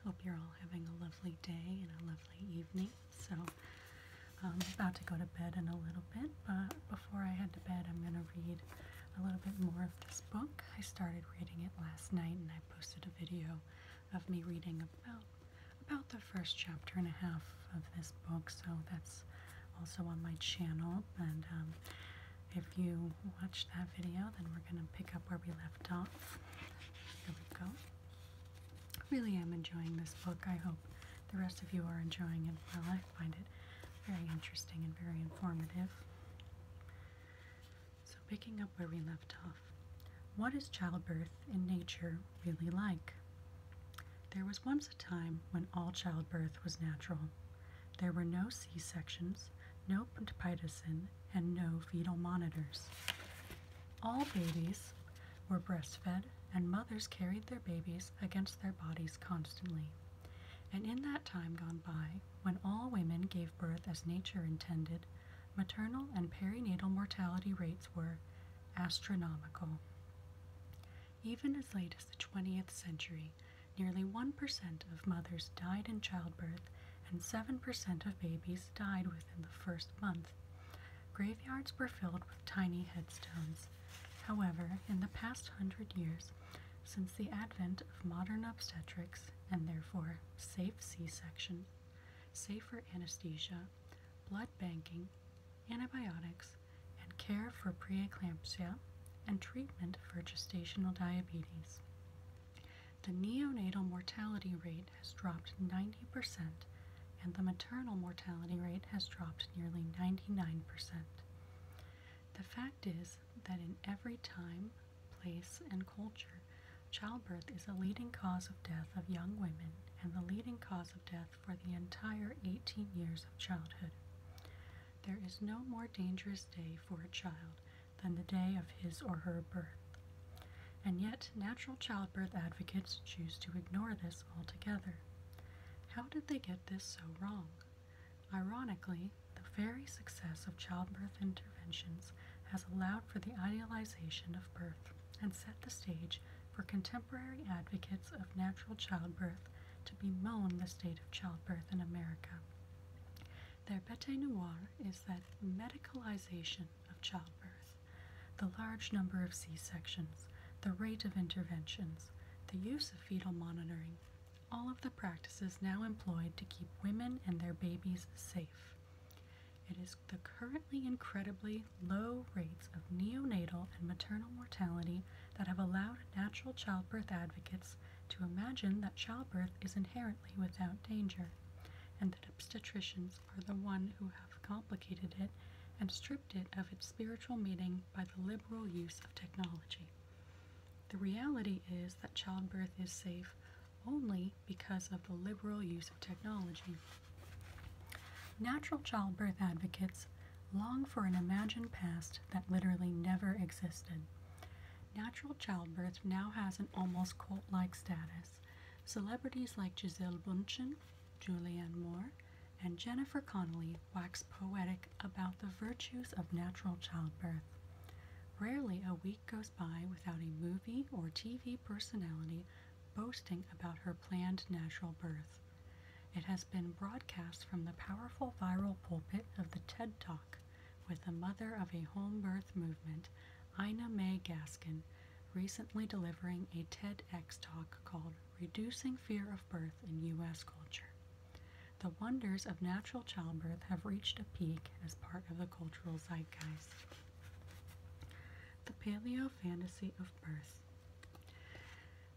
Hope you're all having a lovely day and a lovely evening. So I'm about to go to bed in a little bit, but before I head to bed, I'm going to read a little bit more of this book. I started reading it last night, and I posted a video of me reading about the first chapter and a half of this book, so that's also on my channel. And if you watched that video, then we're going to pick up where we left off. Here we go. I really am enjoying this book. I hope the rest of you are enjoying it well. I find it very interesting and very informative. So picking up where we left off. What is childbirth in nature really like? There was once a time when all childbirth was natural. There were no C-sections, no pitocin, and no fetal monitors. All babies were breastfed, and mothers carried their babies against their bodies constantly. And in that time gone by, when all women gave birth as nature intended, maternal and perinatal mortality rates were astronomical. Even as late as the 20th century, nearly 1% of mothers died in childbirth, and 7% of babies died within the first month. Graveyards were filled with tiny headstones. However, in the past 100 years, since the advent of modern obstetrics, and therefore safe C-section, safer anesthesia, blood banking, antibiotics, and care for preeclampsia, and treatment for gestational diabetes, the neonatal mortality rate has dropped 90%, and the maternal mortality rate has dropped nearly 99%. The fact is that in every time, place, and culture, childbirth is a leading cause of death of young women and the leading cause of death for the entire 18 years of childhood. There is no more dangerous day for a child than the day of his or her birth. And yet, natural childbirth advocates choose to ignore this altogether. How did they get this so wrong? Ironically, the very success of childbirth interventions has allowed for the idealization of birth and set the stage for contemporary advocates of natural childbirth to bemoan the state of childbirth in America. Their bete noire is that medicalization of childbirth, the large number of C-sections, the rate of interventions, the use of fetal monitoring, all of the practices now employed to keep women and their babies safe. It is the currently incredibly low rates of neonatal and maternal mortality that have allowed natural childbirth advocates to imagine that childbirth is inherently without danger, and that obstetricians are the one who have complicated it and stripped it of its spiritual meaning by the liberal use of technology. The reality is that childbirth is safe only because of the liberal use of technology. Natural childbirth advocates long for an imagined past that literally never existed. Natural childbirth now has an almost cult-like status. Celebrities like Gisele Bündchen, Julianne Moore, and Jennifer Connelly wax poetic about the virtues of natural childbirth. Rarely a week goes by without a movie or TV personality boasting about her planned natural birth. It has been broadcast from the powerful viral pulpit of the TED Talk, with the mother of a home birth movement, Ina May Gaskin, recently delivering a TEDx talk called Reducing Fear of Birth in U.S. Culture. The wonders of natural childbirth have reached a peak as part of the cultural zeitgeist. The paleo fantasy of birth.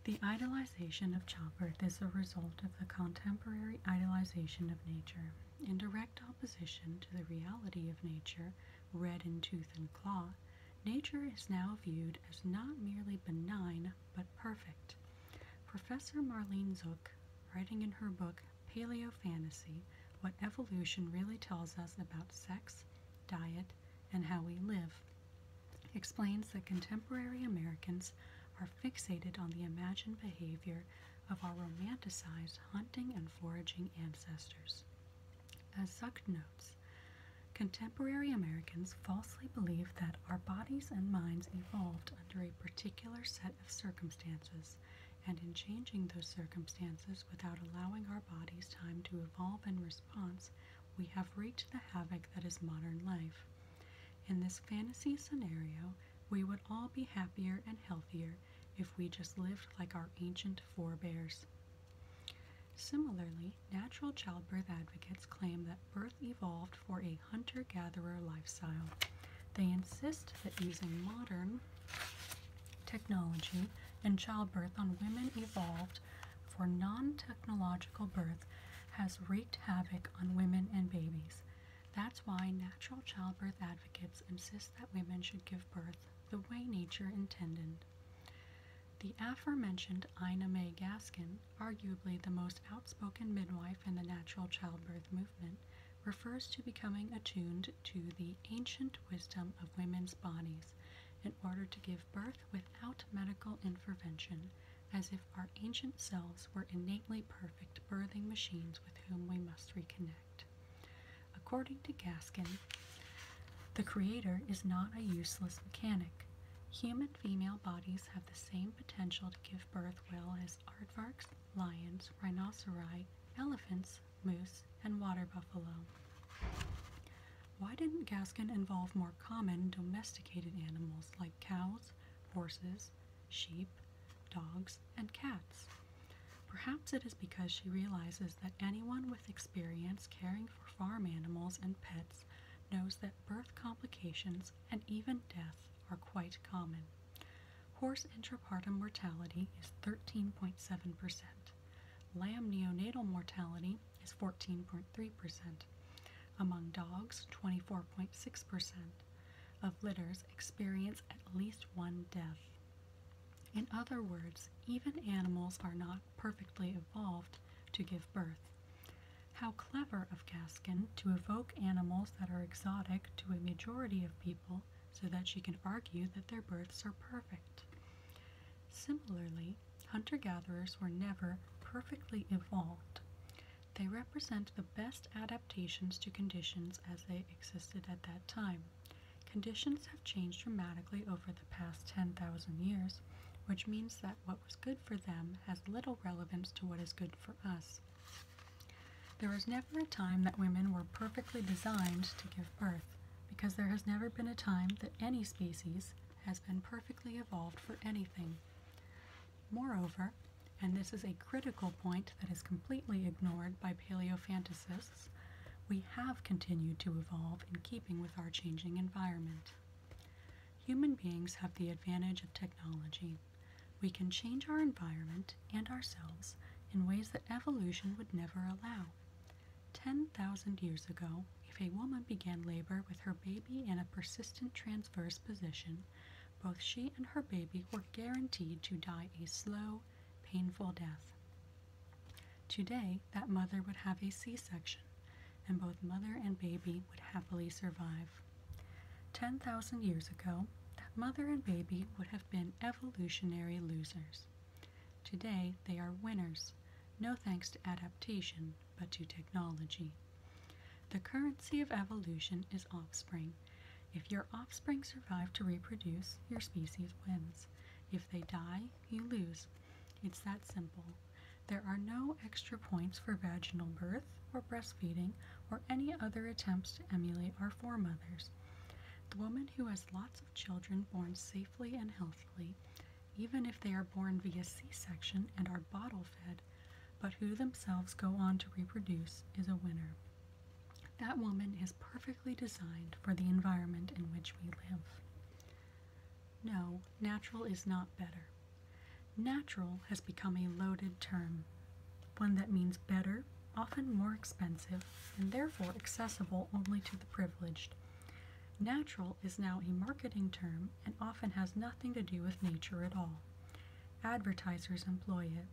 The idealization of childbirth is a result of the contemporary idealization of nature. In direct opposition to the reality of nature, red in tooth and claw, nature is now viewed as not merely benign, but perfect. Professor Marlene Zuk, writing in her book Paleo Fantasy, What Evolution Really Tells Us About Sex, Diet, and How We Live, explains that contemporary Americans are fixated on the imagined behavior of our romanticized hunting and foraging ancestors. As Zuck notes, contemporary Americans falsely believe that our bodies and minds evolved under a particular set of circumstances and in changing those circumstances without allowing our bodies time to evolve in response, we have wreaked the havoc that is modern life. In this fantasy scenario, we would all be happier and healthier if we just lived like our ancient forebears. Similarly, natural childbirth advocates claim that birth evolved for a hunter-gatherer lifestyle. They insist that using modern technology and childbirth on women evolved for non-technological birth has wreaked havoc on women and babies. That's why natural childbirth advocates insist that women should give birth the way nature intended. The aforementioned Ina May Gaskin, arguably the most outspoken midwife in the natural childbirth movement, refers to becoming attuned to the ancient wisdom of women's bodies in order to give birth without medical intervention, as if our ancient selves were innately perfect birthing machines with whom we must reconnect. According to Gaskin, the Creator is not a useless mechanic. Human female bodies have the same potential to give birth well as aardvarks, lions, rhinoceri, elephants, moose, and water buffalo. Why didn't Gaskin involve more common domesticated animals like cows, horses, sheep, dogs, and cats? Perhaps it is because she realizes that anyone with experience caring for farm animals and pets knows that birth complications and even death are quite common. Horse intrapartum mortality is 13.7%. Lamb neonatal mortality is 14.3%. Among dogs, 24.6% of litters experience at least one death. In other words, even animals are not perfectly evolved to give birth. How clever of Gaskin to evoke animals that are exotic to a majority of people so that she can argue that their births are perfect. Similarly, hunter-gatherers were never perfectly evolved. They represent the best adaptations to conditions as they existed at that time. Conditions have changed dramatically over the past 10,000 years, which means that what was good for them has little relevance to what is good for us. There was never a time that women were perfectly designed to give birth, because there has never been a time that any species has been perfectly evolved for anything. Moreover, and this is a critical point that is completely ignored by paleofantasists, we have continued to evolve in keeping with our changing environment. Human beings have the advantage of technology. We can change our environment and ourselves in ways that evolution would never allow. 10,000 years ago, if a woman began labor with her baby in a persistent transverse position, both she and her baby were guaranteed to die a slow, painful death. Today, that mother would have a C-section, and both mother and baby would happily survive. 10,000 years ago, that mother and baby would have been evolutionary losers. Today, they are winners, no thanks to adaptation, but to technology. The currency of evolution is offspring. If your offspring survive to reproduce, your species wins. If they die, you lose. It's that simple. There are no extra points for vaginal birth or breastfeeding or any other attempts to emulate our foremothers. The woman who has lots of children born safely and healthily, even if they are born via C-section and are bottle-fed, but who themselves go on to reproduce, is a winner. That woman is perfectly designed for the environment in which we live. No, natural is not better. Natural has become a loaded term, one that means better, often more expensive, and therefore accessible only to the privileged. Natural is now a marketing term and often has nothing to do with nature at all. Advertisers employ it.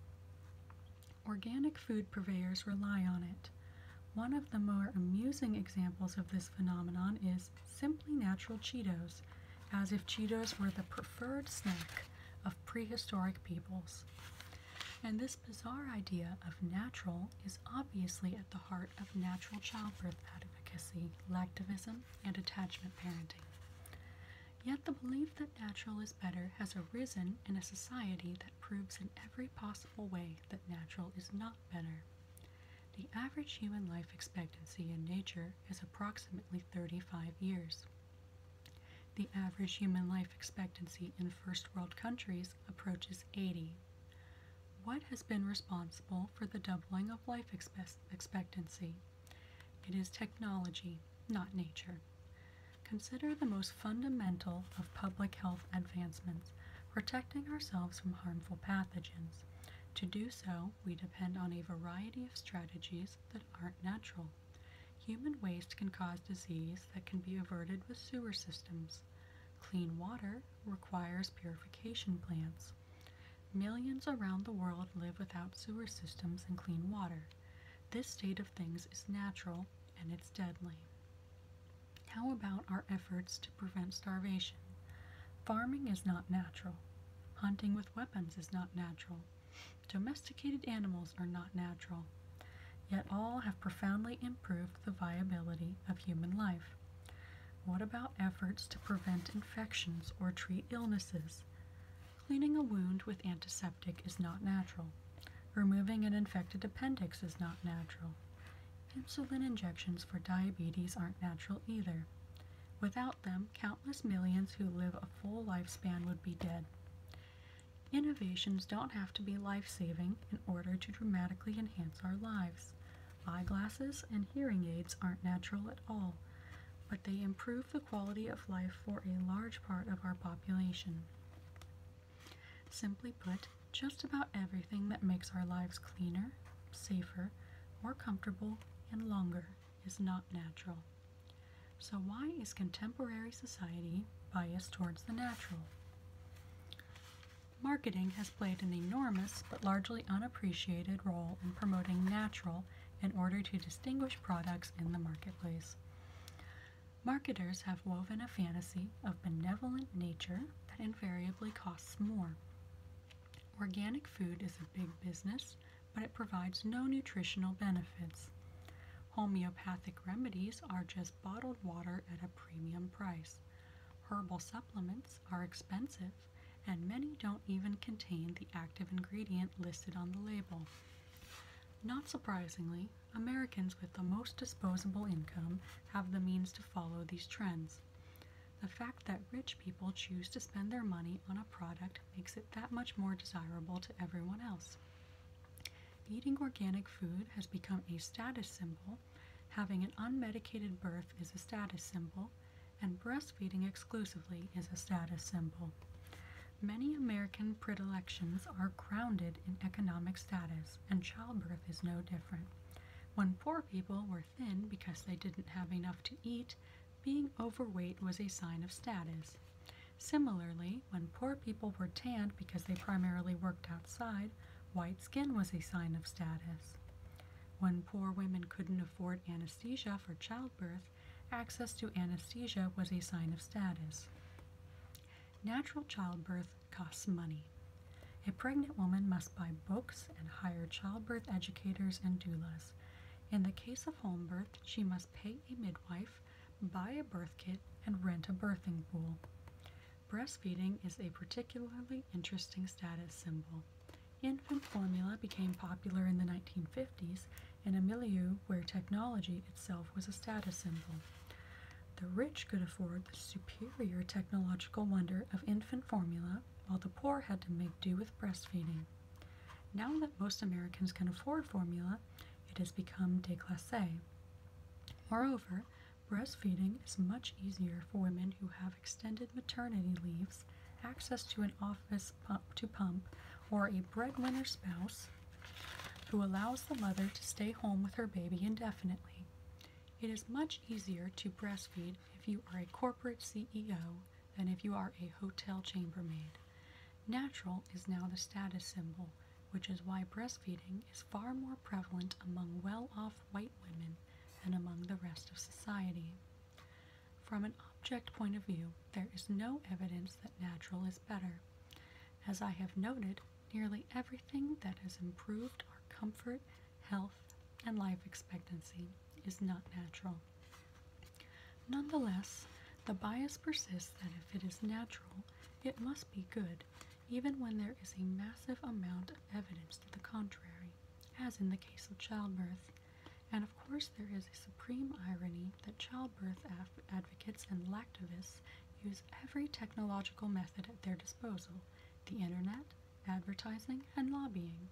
Organic food purveyors rely on it. One of the more amusing examples of this phenomenon is Simply Natural Cheetos, as if Cheetos were the preferred snack of prehistoric peoples. And this bizarre idea of natural is obviously at the heart of natural childbirth advocacy, lactivism, and attachment parenting. Yet the belief that natural is better has arisen in a society that proves in every possible way that natural is not better. The average human life expectancy in nature is approximately 35 years. The average human life expectancy in first world countries approaches 80. What has been responsible for the doubling of life expectancy? It is technology, not nature. Consider the most fundamental of public health advancements, protecting ourselves from harmful pathogens. To do so, we depend on a variety of strategies that aren't natural. Human waste can cause disease that can be averted with sewer systems. Clean water requires purification plants. Millions around the world live without sewer systems and clean water. This state of things is natural and it's deadly. How about our efforts to prevent starvation? Farming is not natural. Hunting with weapons is not natural. Domesticated animals are not natural. Yet all have profoundly improved the viability of human life. What about efforts to prevent infections or treat illnesses? Cleaning a wound with antiseptic is not natural. Removing an infected appendix is not natural. Insulin injections for diabetes aren't natural either. Without them, countless millions who live a full lifespan would be dead. Innovations don't have to be life-saving in order to dramatically enhance our lives. Eyeglasses and hearing aids aren't natural at all, but they improve the quality of life for a large part of our population. Simply put, just about everything that makes our lives cleaner, safer, more comfortable, and longer is not natural. So why is contemporary society biased towards the natural? Marketing has played an enormous but largely unappreciated role in promoting natural in order to distinguish products in the marketplace. Marketers have woven a fantasy of benevolent nature that invariably costs more. Organic food is a big business, but it provides no nutritional benefits. Homeopathic remedies are just bottled water at a premium price. Herbal supplements are expensive, and many don't even contain the active ingredient listed on the label. Not surprisingly, Americans with the most disposable income have the means to follow these trends. The fact that rich people choose to spend their money on a product makes it that much more desirable to everyone else. Eating organic food has become a status symbol, having an unmedicated birth is a status symbol, and breastfeeding exclusively is a status symbol. Many American predilections are grounded in economic status, and childbirth is no different. When poor people were thin because they didn't have enough to eat, being overweight was a sign of status. Similarly, when poor people were tanned because they primarily worked outside, white skin was a sign of status. When poor women couldn't afford anesthesia for childbirth, access to anesthesia was a sign of status. Natural childbirth costs money. A pregnant woman must buy books and hire childbirth educators and doulas. In the case of home birth, she must pay a midwife, buy a birth kit, and rent a birthing pool. Breastfeeding is a particularly interesting status symbol. Infant formula became popular in the 1950s in a milieu where technology itself was a status symbol. The rich could afford the superior technological wonder of infant formula, while the poor had to make do with breastfeeding. Now that most Americans can afford formula, it has become déclassé. Moreover, breastfeeding is much easier for women who have extended maternity leaves, access to an office to pump, or a breadwinner spouse who allows the mother to stay home with her baby indefinitely. It is much easier to breastfeed if you are a corporate CEO than if you are a hotel chambermaid. Natural is now the status symbol, which is why breastfeeding is far more prevalent among well-off white women than among the rest of society. From an object point of view, there is no evidence that natural is better. As I have noted, nearly everything that has improved our comfort, health, and life expectancy is not natural. Nonetheless, The bias persists that if it is natural, it must be good, even when there is a massive amount of evidence to the contrary, as in the case of childbirth. And of course, there is a supreme irony that childbirth advocates and lactivists use every technological method at their disposal, the internet, advertising, and lobbying,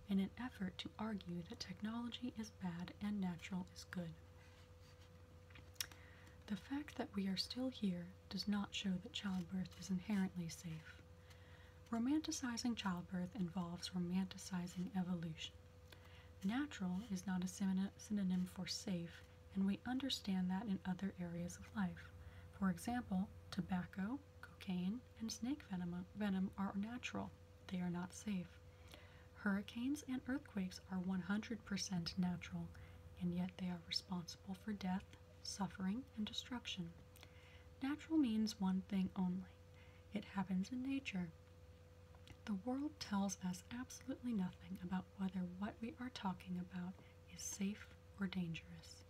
in an effort to argue that technology is bad and natural is good. The fact that we are still here does not show that childbirth is inherently safe. Romanticizing childbirth involves romanticizing evolution. Natural is not a synonym for safe, and we understand that in other areas of life. For example, tobacco, cocaine, and snake venom are natural. They are not safe. Hurricanes and earthquakes are 100% natural, and yet they are responsible for death, suffering, and destruction. Natural means one thing only. It happens in nature. The world tells us absolutely nothing about whether what we are talking about is safe or dangerous.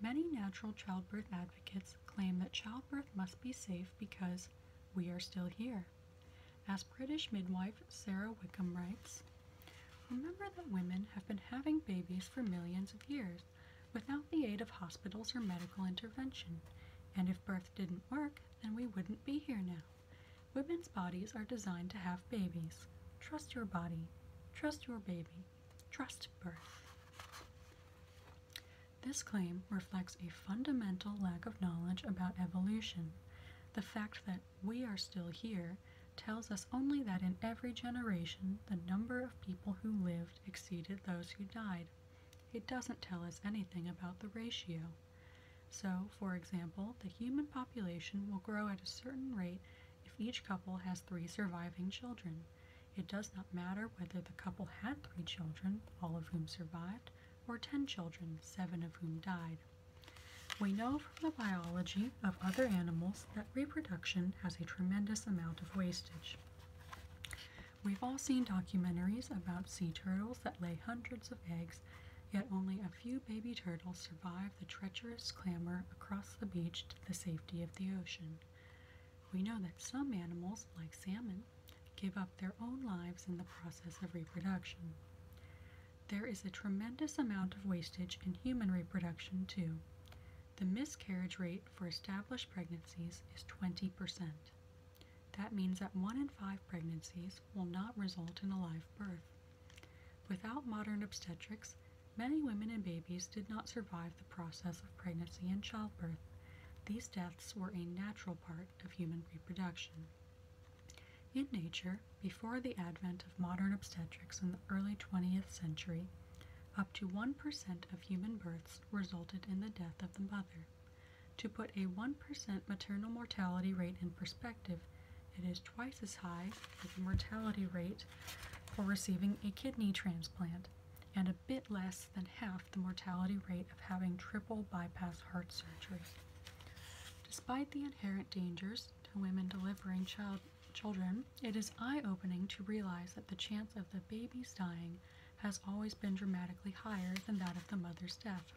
Many natural childbirth advocates claim that childbirth must be safe because we are still here. As British midwife Sarah Wickham writes, "Remember that women have been having babies for millions of years without the aid of hospitals or medical intervention, and if birth didn't work, then we wouldn't be here now. Women's bodies are designed to have babies. Trust your body. Trust your baby. Trust birth." This claim reflects a fundamental lack of knowledge about evolution. The fact that we are still here tells us only that in every generation the number of people who lived exceeded those who died. It doesn't tell us anything about the ratio. So, for example, the human population will grow at a certain rate if each couple has 3 surviving children. It does not matter whether the couple had 3 children, all of whom survived, or 10 children, 7 of whom died. We know from the biology of other animals that reproduction has a tremendous amount of wastage. We've all seen documentaries about sea turtles that lay hundreds of eggs, yet only a few baby turtles survive the treacherous clamber across the beach to the safety of the ocean. We know that some animals, like salmon, give up their own lives in the process of reproduction. There is a tremendous amount of wastage in human reproduction, too. The miscarriage rate for established pregnancies is 20%. That means that 1 in 5 pregnancies will not result in a live birth. Without modern obstetrics, many women and babies did not survive the process of pregnancy and childbirth. These deaths were a natural part of human reproduction. In nature, before the advent of modern obstetrics in the early 20th century, up to 1% of human births resulted in the death of the mother. To put a 1% maternal mortality rate in perspective, it is twice as high as the mortality rate for receiving a kidney transplant, and a bit less than half the mortality rate of having triple bypass heart surgery. Despite the inherent dangers to women delivering children, it is eye-opening to realize that the chance of the baby's dying has always been dramatically higher than that of the mother's death.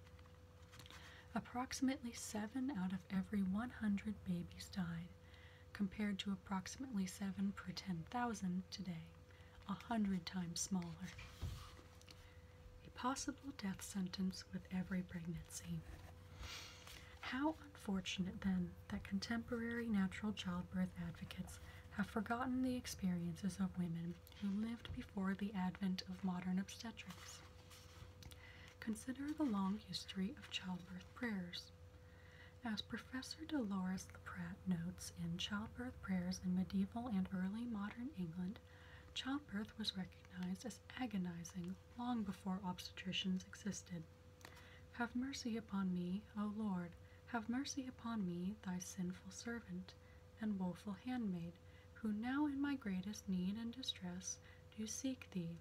Approximately 7 out of every 100 babies died, compared to approximately 7 per 10,000 today, 100 times smaller. A possible death sentence with every pregnancy. How unfortunate, then, that contemporary natural childbirth advocates have forgotten the experiences of women who lived before the advent of modern obstetrics. Consider the long history of childbirth prayers. As Professor Dolores LaPratt notes in Childbirth Prayers in Medieval and Early Modern England, childbirth was recognized as agonizing long before obstetricians existed. "Have mercy upon me, O Lord, have mercy upon me, thy sinful servant, and woeful handmaid, who now in my greatest need and distress do seek thee.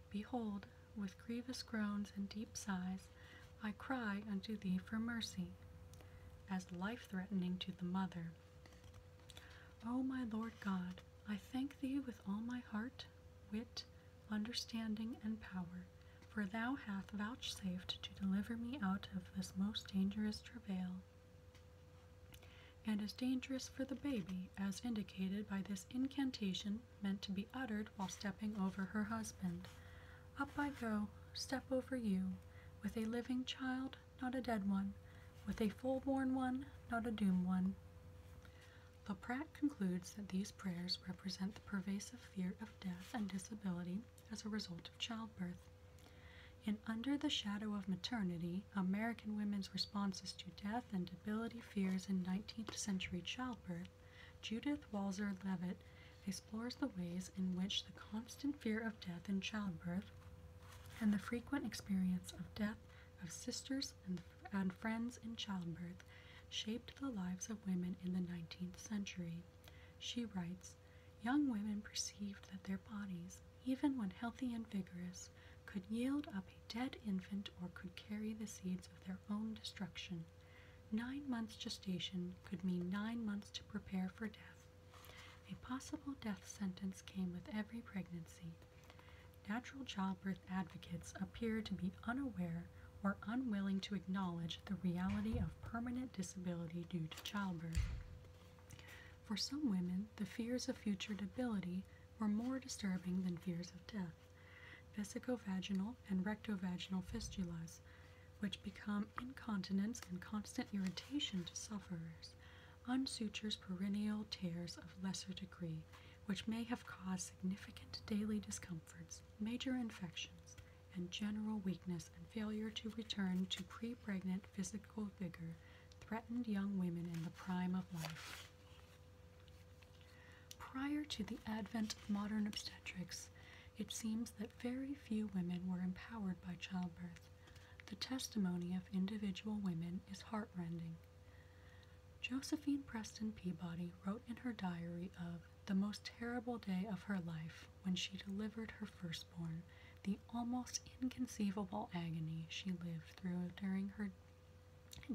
Behold, with grievous groans and deep sighs, I cry unto thee for mercy," as life-threatening to the mother. "O my Lord God, I thank thee with all my heart, wit, understanding, and power, for thou hast vouchsafed to deliver me out of this most dangerous travail." and is dangerous for the baby, as indicated by this incantation meant to be uttered while stepping over her husband. Up I go, step over you, with a living child, not a dead one, with a full-born one, not a doomed one. LaPratt concludes that these prayers represent the pervasive fear of death and disability as a result of childbirth. In Under the Shadow of Maternity, American Women's Responses to Death and Debility Fears in 19th Century Childbirth, Judith Walzer Levitt explores the ways in which the constant fear of death in childbirth and the frequent experience of death of sisters and friends in childbirth shaped the lives of women in the 19th century. She writes, young women perceived that their bodies, even when healthy and vigorous, could yield up a dead infant or could carry the seeds of their own destruction. 9 months gestation could mean 9 months to prepare for death. A possible death sentence came with every pregnancy. Natural childbirth advocates appear to be unaware or unwilling to acknowledge the reality of permanent disability due to childbirth. For some women, the fears of future debility were more disturbing than fears of death. Vesicovaginal and rectovaginal fistulas, which become incontinence and constant irritation to sufferers, unsutures perineal tears of lesser degree, which may have caused significant daily discomforts, major infections, and general weakness and failure to return to pre-pregnant physical vigor threatened young women in the prime of life. Prior to the advent of modern obstetrics, it seems that very few women were empowered by childbirth. The testimony of individual women is heartrending. Josephine Preston Peabody wrote in her diary of the most terrible day of her life when she delivered her firstborn, the almost inconceivable agony she lived through during her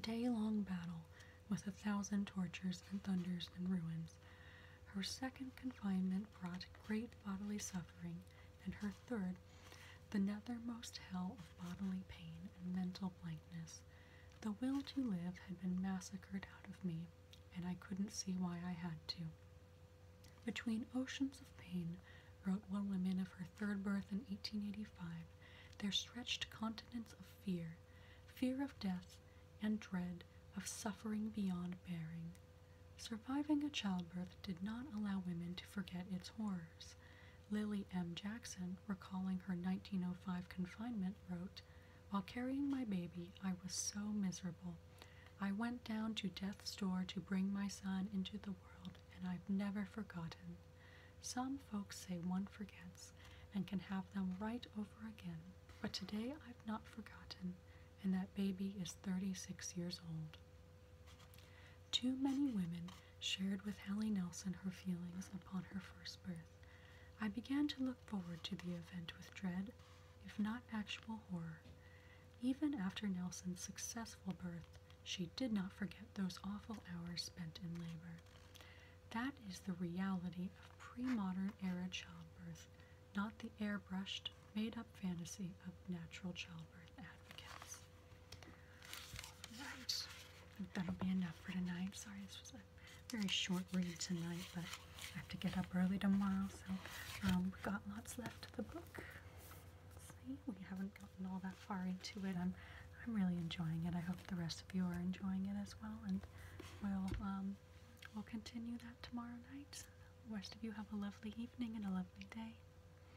day-long battle with 1,000 tortures and thunders and ruins. Her second confinement brought great bodily suffering, and her third, the nethermost hell of bodily pain and mental blankness. The will to live had been massacred out of me, and I couldn't see why I had to. Between oceans of pain, wrote one woman of her third birth in 1885, there stretched continents of fear, fear of death, and dread of suffering beyond bearing. Surviving a childbirth did not allow women to forget its horrors. Lily M. Jackson, recalling her 1905 confinement, wrote, while carrying my baby, I was so miserable. I went down to death's door to bring my son into the world, and I've never forgotten. Some folks say one forgets and can have them right over again, but today I've not forgotten, and that baby is 36 years old. Too many women shared with Hallie Nelson her feelings upon her first birth. I began to look forward to the event with dread, if not actual horror. Even after Nelson's successful birth, she did not forget those awful hours spent in labor. That is the reality of pre-modern era childbirth, not the airbrushed, made-up fantasy of natural childbirth advocates. Right. That'll be enough for tonight. Sorry, this was a very short read tonight, but I have to get up early tomorrow, so we've got lots left of the book. See, we haven't gotten all that far into it. I'm really enjoying it. I hope the rest of you are enjoying it as well, and we'll continue that tomorrow night. The rest of you have a lovely evening and a lovely day.